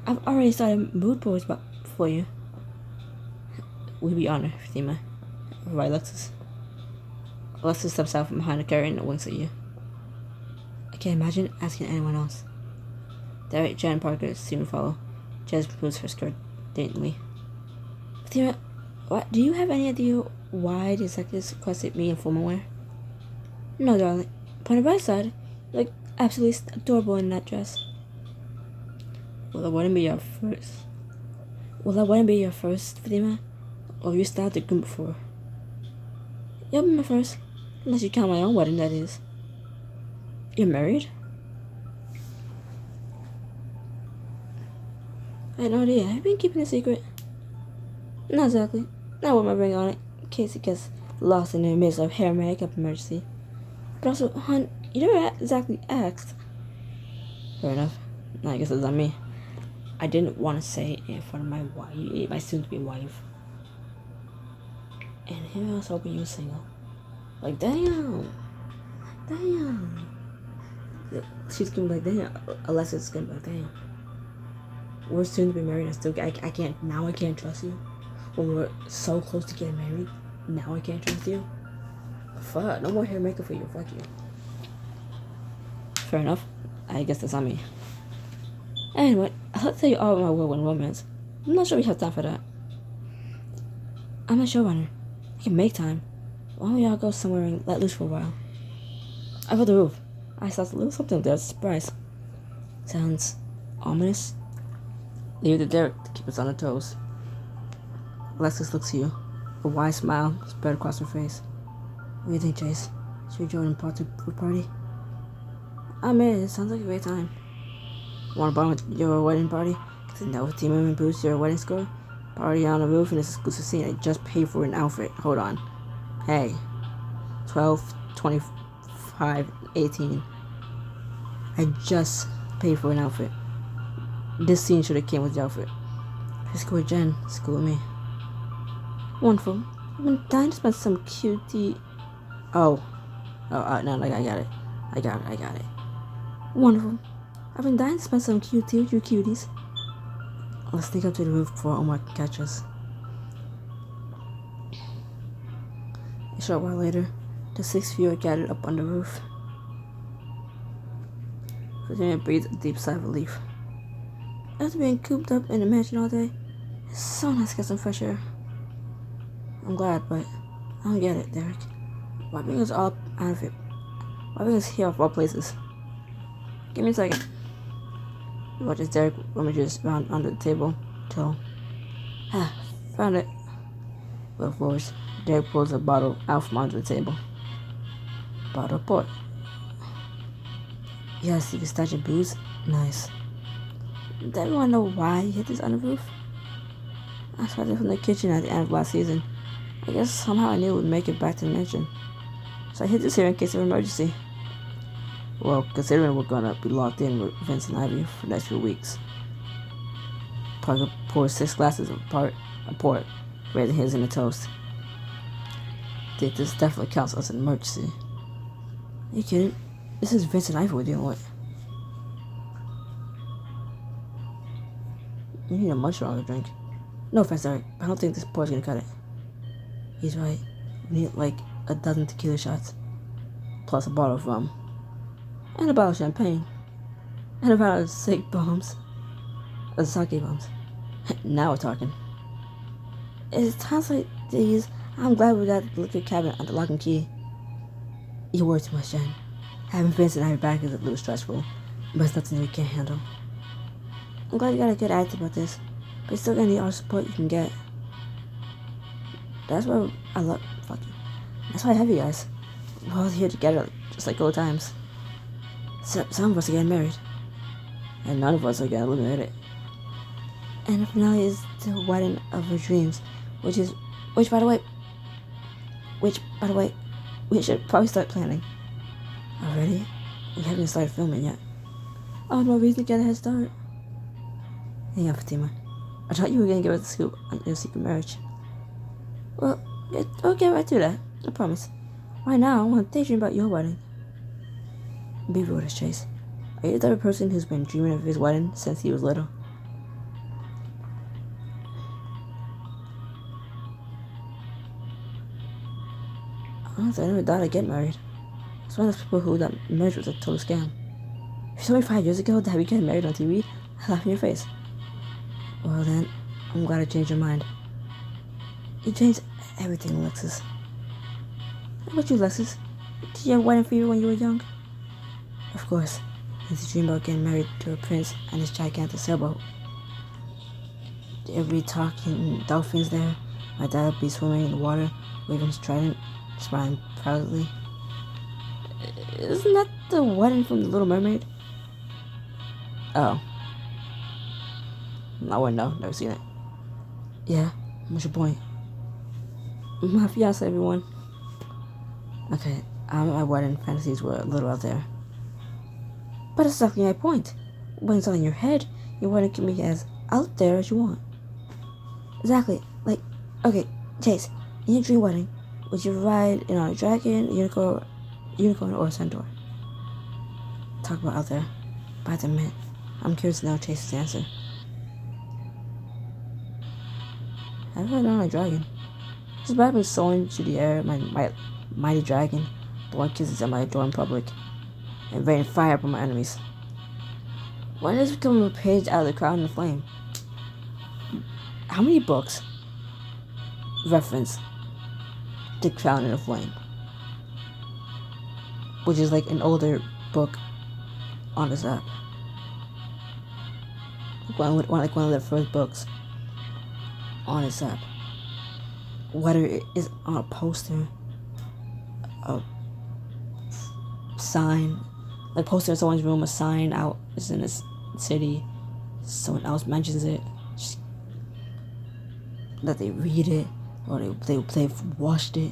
A: I've already started mood boards for you. We'd be honored, Fatima. Right, Alexis? Alexis steps out from behind the curtain and winks at you. I can't imagine asking anyone else. Derek, Jen, and Parker soon follow. Jen moves her skirt daintily. Fatima, what? Do you have any idea why the executives requested me in formal wear? No, darling. But on the bright side, you look absolutely adorable in that dress. Well, that wouldn't be your first, Fatima? Or have you started the groom before? You'll be my first. Unless you count my own wedding, that is. You're married? I had no idea. Have you been keeping a secret? Not exactly. Not with my ring on it, in case it gets lost in the midst of hair and makeup emergency. But also, hon, you never exactly asked. Fair enough. I guess it's on me. I didn't want to say it in front of my wife, my soon-to-be wife. And here I was hoping you were single. Like, damn. She's gonna be like, damn. Alexis is gonna be like, damn. We're soon to be married. I can't trust you. When we're so close to getting married, now I can't trust you. Fuck, no more hair and makeup for you. Fuck you. Fair enough. I guess that's on me. Anyway, I'll tell you all about my whirlwind romance. I'm not sure we have time for that. I'm a showrunner. I can make time. Why don't y'all go somewhere and let loose for a while? I felt the roof. I saw a little something there. Surprise. Sounds ominous. Leave it to Derek to keep us on our toes. Alexis looks at you. A wide smile spread across her face. What do you think, Chase? Should we join a food party? I'm in. It sounds like a great time. Want to bond with your wedding party? Get to know with team member boost your wedding score? Party on the roof in this exclusive scene. I just paid for an outfit. Hold on. Hey. 12, 25, 18. I just paid for an outfit. This scene should have came with the outfit. Just go with Jen. School with me. Wonderful. I've been dying to spend some cutie... no, I got it. Wonderful. I've been dying to spend some cutie with you cuties. Let's sneak up to the roof before Omar can catch us. A short while later, the 6 of you are gathered up on the roof. Virginia breathed a deep sigh of relief. After being cooped up in a mansion all day, it's so nice to get some fresh air. I'm glad, but I don't get it, Derek. Why bring us all out of it? Why bring us here of all places? Give me a second. He watches Derek rummages around under the table till... found it. Will floors. Derek pulls a bottle out from under the table. Bottle of port. Yes, you can stash your booze. Nice. Does everyone know why he hid this on the roof? I spotted it from the kitchen at the end of last season. I guess somehow I knew it would make it back to the mansion. So I hid this here in case of emergency. Well, considering we're gonna be locked in with Vince and Ivy for the next few weeks. Parker pours 6 glasses of port, raising his in a toast. This definitely counts as an emergency. Are you kidding? This is Vince and Ivy we're dealing with. You need a much stronger drink. No offense, Eric, but I don't think this pour's gonna cut it. He's right. We need like a dozen tequila shots. Plus a bottle of rum. And a bottle of champagne. And a bottle of sake bombs. Sake bombs. Now we're talking. It's times like these, I'm glad we got the liquor cabinet under lock and key. You worry too much, Jen. Having Vince and I back is a little stressful, but it's nothing we can't handle. I'm glad you got a good attitude about this, but you're still gonna need all the support you can get. That's why fuck you. That's why I have you guys. We're all here together, just like old times. Some of us are getting married, and none of us are getting eliminated. And the finale is the wedding of our dreams, which by the way, we should probably start planning. Already? We haven't started filming yet. Oh, no reason to get a head start. Hang on, Fatima. I thought you were gonna give us the scoop on your secret marriage. Well, I'll get right to that. I promise. Right now, I want to daydream about your wedding. Be real with us, Chase. Are you the type of person who's been dreaming of his wedding since he was little? Honestly, I never thought I'd get married. It's one of those people who thought marriage was a total scam. If you told me 5 years ago that we get married on TV, I'd laugh in your face. Well then, I'm glad I changed your mind. You changed everything, Alexis. How about you, Alexis? Did you have wedding fever when you were young? Of course. Did you dream about getting married to a prince and his gigantic sailboat? Did you ever be talking dolphins there? My dad would be swimming in the water, waving his trident, smiling proudly. Isn't that the wedding from The Little Mermaid? Oh. I wouldn't know. Never seen it. Yeah, what's your point? My fiance, everyone. Okay, my wedding fantasies were a little out there. But that's exactly my point. When it's all in your head, your wedding can be as out there as you want. Exactly. Like, okay, Chase, in your dream wedding, would you ride in on a dragon, unicorn, or a centaur? Talk about out there. But I have to admit, I'm curious to know Chase's answer. I've heard on a dragon. Just about me soaring through the air, my mighty dragon, blowing kisses at my adoring public, and raining fire upon my enemies. When does it become a page out of the Crown and the Flame? How many books reference The Crown and the Flame? Which is like an older book on this app. One of the first books on this app. Whether it is on a poster, a sign, like poster in someone's room, a sign out is in this city, someone else mentions it, just that they read it, or they've watched it.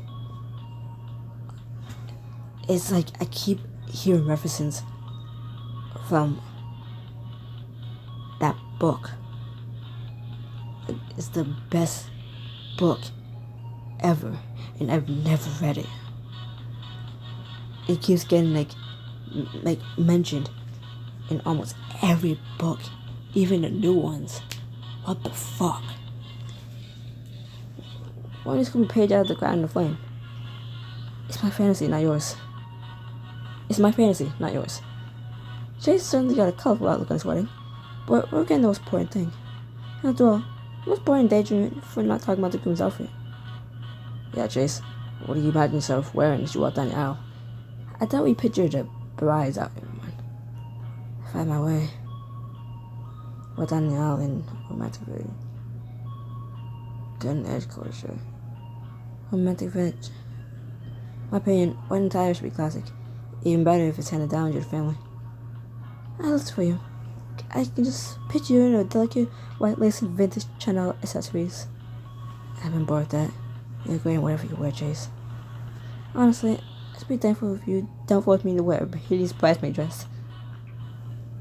A: It's like I keep hearing references from that book. It's the best book ever, and I've never read it. It keeps getting like mentioned in almost every book, even the new ones. What the fuck? Why is this page out of The Crown and the Flame? It's my fantasy, not yours. It's my fantasy, not yours. Chase certainly got a colorful outlook on his wedding, but we're getting the most important thing. After all, the most important daydream for not talking about the groom's outfit. Yeah, Chase, what do you imagine yourself wearing as you walk down the aisle? I thought we pictured a bride's outfit. If I had my way, walk down the aisle in romantic wedding. Good edge culture. Romantic village. My opinion, wedding attire should be classic. Even better if it's handed down to your family. I looked for you. I can just picture you in a delicate white lace and vintage Chanel accessories. I've been bored with that. You're great in whatever you wear, Chase. Honestly, I'd be thankful if you don't force me to wear a hideous bridesmaid dress.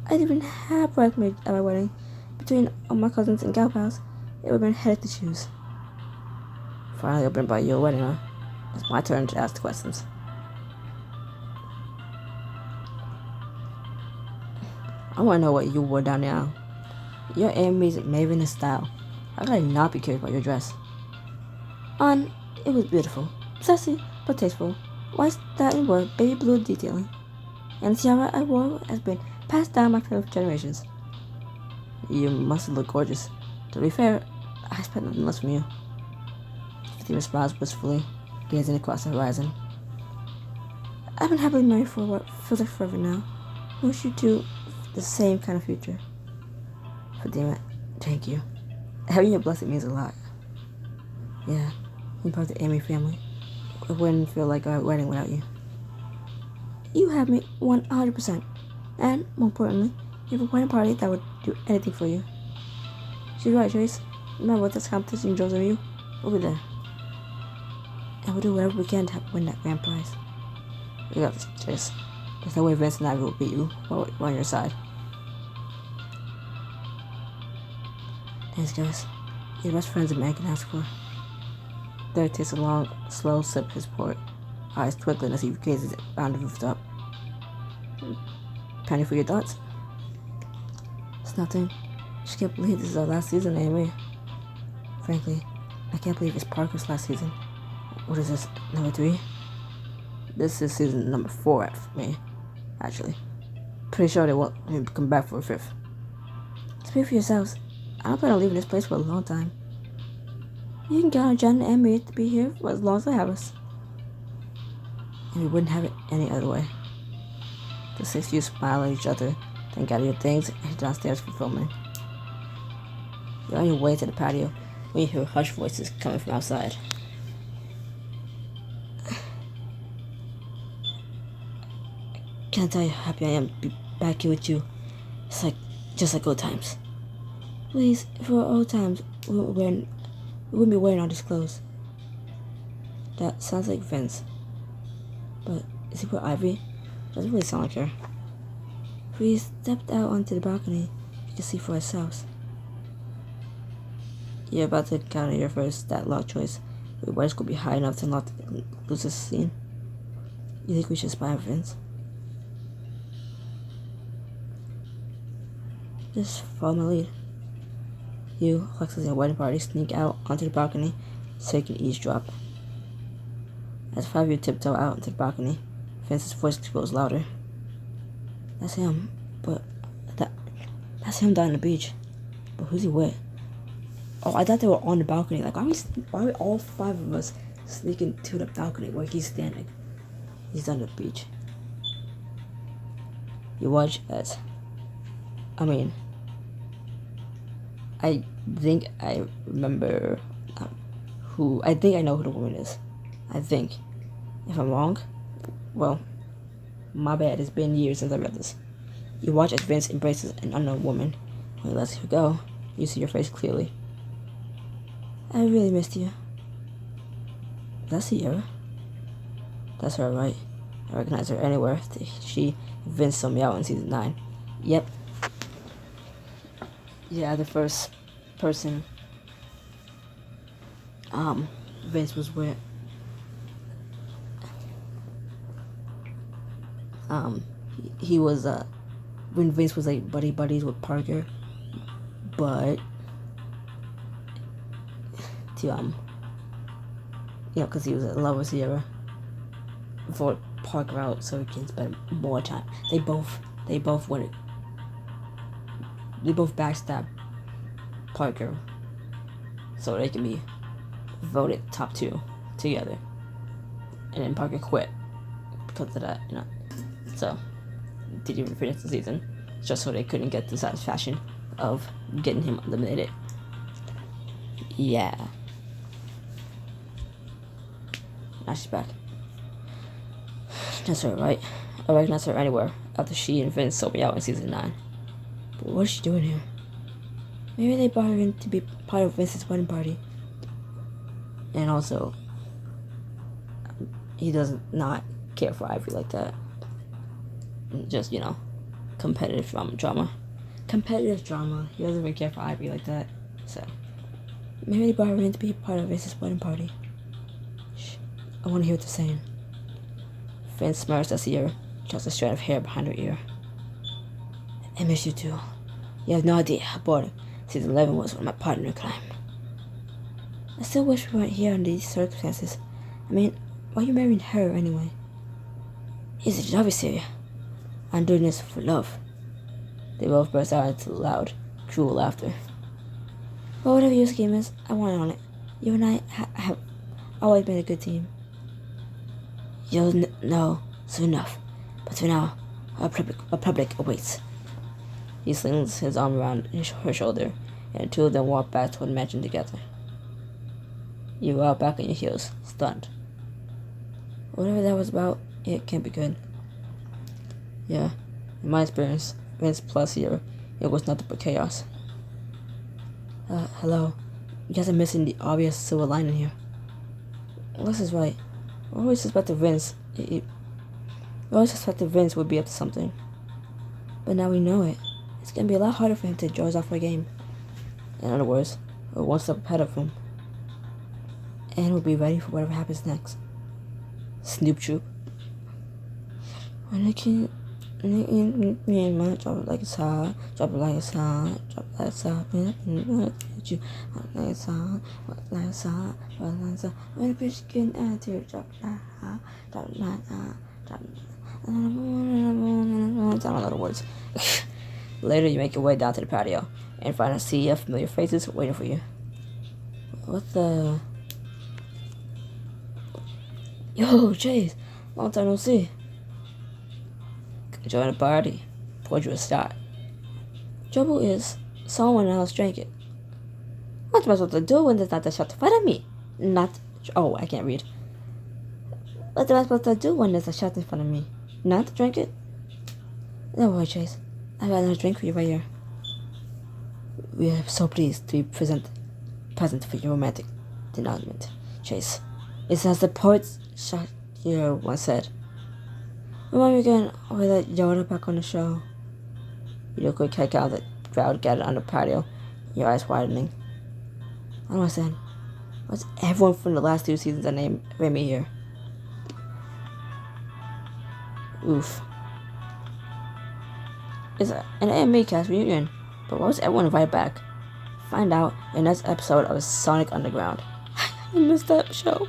A: I didn't even have bridesmaids at my wedding. Between all my cousins and gal pals, it would have been a headache to choose. Finally opened by your wedding, huh? It's my turn to ask the questions. I want to know what you wore down the aisle. Your Amy's maven in style. How could I not be curious about your dress? It was beautiful. Sassy, but tasteful. White satin with baby blue detailing. And the tiara I wore has been passed down my family for generations. You must look gorgeous. To be fair, I expect nothing less from you. Fatima smiles wistfully, gazing across the horizon. I've been happily married for what feels like forever now. I wish you two the same kind of future. Fatima, thank you. Having your blessing means a lot. Yeah, I'm part of the Amy family. It wouldn't feel like a wedding without you. You have me 100%. And, more importantly, you have a wedding party that would do anything for you. She's right, Trace. No matter what this competition draws of you, we'll be there. And we'll do whatever we can to win that grand prize. We got this, Trace. There's no way Vince and I will beat you while we're on your side. Thanks, guys. You're the best friends a man can ask for. Derek takes a long, slow sip of his port, eyes twinkling as he gazes around the rooftop. Penny for your thoughts? It's nothing. I just can't believe this is our last season, Amy. Frankly, I can't believe it's Parker's last season. What is this, number 3? This is season number 4 for me, actually. Pretty sure they won't come back for a 5th. Speak for yourselves. I don't plan on leaving this place for a long time. You can count on Jen and me to be here for as long as they have us. And we wouldn't have it any other way. The 6 of you smile at each other, then gather your things and head downstairs for filming. You're on your way to the patio when you hear hushed voices coming from outside. Can't tell you how happy I am to be back here with you. It's like, just like old times. Please, for old times, we wouldn't be wearing all these clothes. That sounds like Vince. But is he with Ivy? Doesn't really sound like her. If we stepped out onto the balcony, you can see for ourselves. You're about to encounter your first stat lock choice. Your wedding's gonna be high enough to not lose this scene. You think we should spy on Vince? Just follow my lead. You, Alexis, and your wedding party sneak out onto the balcony so you can eavesdrop. As 5 of you tiptoe out into the balcony, Vince's voice grows louder. That's him, but that's him down on the beach. But who's he with? Oh, I thought they were on the balcony. Like, why are we all 5 of us sneaking to the balcony where he's standing? He's on the beach. You watch as... I think I remember I think I know who the woman is. I think. If I'm wrong, well, my bad. It's been years since I read this. You watch as Vince embraces an unknown woman. When he lets her go, you see your face clearly. I really missed you. That's Sierra. That's her, right? I recognize her anywhere. She and Vince saw me out in season 9. Yep. Yeah, the first person Vince was with. He was when Vince was like buddies with Parker, but to because he was in love with Sierra, before Parker out so he can spend more time. They both they both wanted. They both backstabbed Parker, so they can be voted top 2 together. And then Parker quit because of that, So didn't even finish the season, just so they couldn't get the satisfaction of getting him eliminated. Yeah. Now she's back. That's her, right? I recognize her anywhere after she and Vince sold me out in season 9. But what is she doing here? Maybe they brought her in to be part of Vince's wedding party. And also, he does not care for Ivory like that. Just, competitive drama. Competitive drama. He doesn't really care for Ivory like that. So, maybe they brought her in to be part of Vince's wedding party. Shh. I want to hear what they're saying. Vince smirks as he draws a strand of hair behind her ear. I miss you too. You have no idea how boring season 11 was when my partner climbed. I still wish we weren't here under these circumstances. I mean, why are you marrying her anyway? Is it obvious here? I'm doing this for love. They both burst out into loud, cruel laughter. Well, whatever your scheme is, I want in on it. You and I have always been a good team. You'll know soon enough. But for now, a public awaits. He slings his arm around her shoulder, and the two of them walk back toward the mansion together. You go out back on your heels, stunned. Whatever that was about, it can't be good. Yeah, in my experience, Vince plus here, it was nothing but chaos. Hello. You guys are missing the obvious silver lining here. Les is right. We always suspected Vince. We always suspected Vince would be up to something. But now we know it. It's gonna be a lot harder for him to draw us off our game. In other words, we're one step ahead of him. And we'll be ready for whatever happens next. Snoop Troop. When I can me and my drop it like it's hot, drop it like it's hot, drop it like it's hot, you like it's hot, like it's hot, like it's hot. When a bitch get an attitude, drop it like hot, drop it like hot, drop it. I don't know the words. Later, you make your way down to the patio and find a sea of familiar faces waiting for you. What the? Yo, Chase, long time no see. Join the party. Poured you a shot. Trouble is, someone else drank it. What am I supposed to do when there's not a shot in front of me? I can't read. What am I supposed to do when there's a shot in front of me? Not drink it? No worry, Chase. I've got another drink for you right here. We are so pleased to be present for your romantic denouement, Chase. It's as the poet's shot here once said. Remind me again, we let Yoda back on the show. You do a quick head count, the crowd gathered on the patio, your eyes widening. I don't understand. What's everyone from the last 2 seasons that named Remy here? Oof. It's an anime cast reunion, but why was everyone invited back? Find out in the next episode of Sonic Underground. I missed that show.